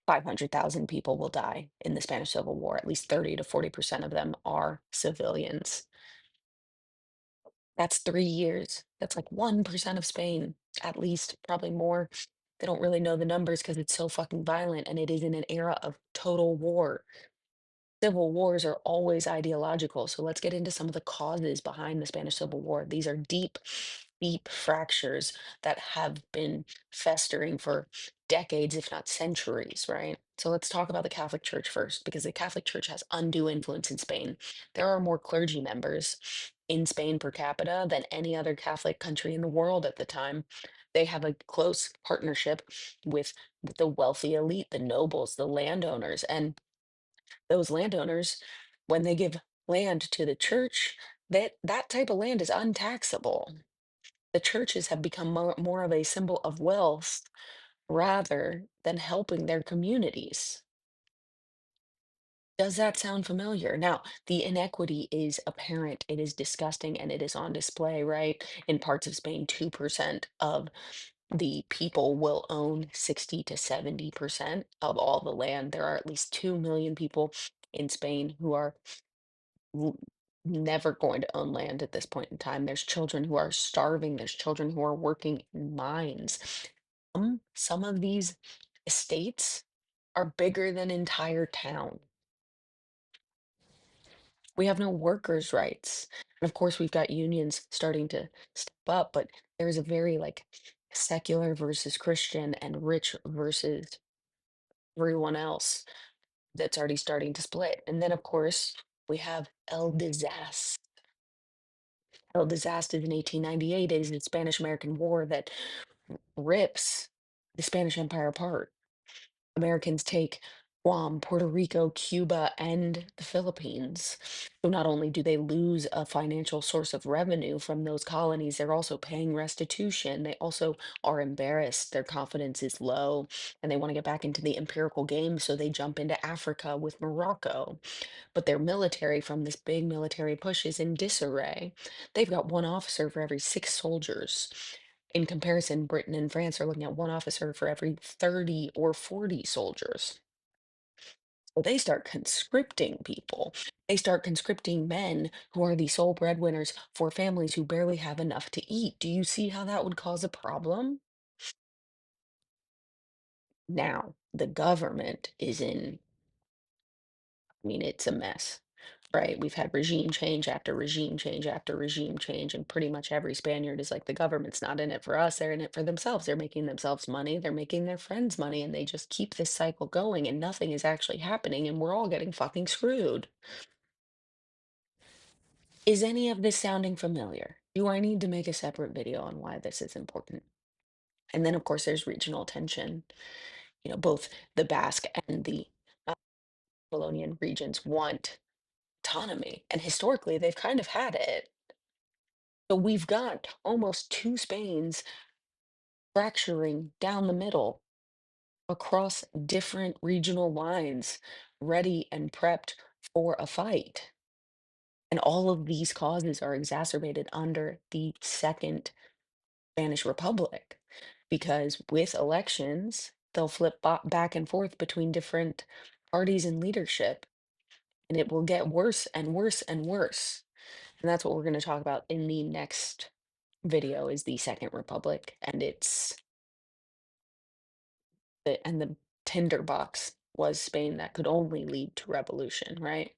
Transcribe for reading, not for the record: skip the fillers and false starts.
500,000 people will die in the Spanish Civil War. At least 30 to 40% of them are civilians. That's 3 years. That's like 1% of Spain, at least, probably more. They don't really know the numbers because it's so fucking violent, and it is in an era of total war. Civil wars are always ideological. So let's get into some of the causes behind the Spanish Civil War. These are deep, deep fractures that have been festering for decades, if not centuries, right? So let's talk about the Catholic Church first, because the Catholic Church has undue influence in Spain. There are more clergy members in Spain per capita than any other Catholic country in the world at the time. They have a close partnership with the wealthy elite, the nobles, the landowners, and those landowners, when they give land to the church, that type of land is untaxable. The churches have become more of a symbol of wealth rather than helping their communities. Does that sound familiar? Now, the inequity is apparent, it is disgusting, and it is on display, right? In parts of Spain, 2% of the people will own 60 to 70% of all the land. There are at least 2 million people in Spain who are w- never going to own land at this point in time. There's children who are starving, there's children who are working in mines. Some of these estates are bigger than entire town. We have no workers' rights. And of course, we've got unions starting to step up, but there's a very like secular versus Christian and rich versus everyone else that's already starting to split. And then, of course, we have El Disas. El Disasters in 1898 is the Spanish-American War that rips the Spanish Empire apart. Americans take Guam, Puerto Rico, Cuba, and the Philippines. So not only do they lose a financial source of revenue from those colonies, they're also paying restitution. They also are embarrassed. Their confidence is low, and they want to get back into the empirical game. So they jump into Africa with Morocco. But their military from this big military push is in disarray. They've got one officer for every 6 soldiers. In comparison, Britain and France are looking at one officer for every 30 or 40 soldiers. So they start conscripting people. They start conscripting men who are the sole breadwinners for families who barely have enough to eat. Do you see how that would cause a problem? Now, the government is in, I mean, it's a mess, right? We've had regime change after regime change after regime change, and pretty much every Spaniard is like, the government's not in it for us, they're in it for themselves. They're making themselves money, they're making their friends money, and they just keep this cycle going, and nothing is actually happening, and we're all getting fucking screwed. Is any of this sounding familiar? Do I need to make a separate video on why this is important? And then, of course, there's regional tension. Both the Basque and the uh, Catalonian regions want autonomy, and historically, they've kind of had it. So we've got almost two Spains fracturing down the middle across different regional lines, ready and prepped for a fight. And all of these causes are exacerbated under the Second Spanish Republic because with elections, they'll flip back and forth between different parties and leadership, and it will get worse and worse and worse. And that's what we're going to talk about in the next video is the Second Republic, and the tinderbox was Spain that could only lead to revolution, right?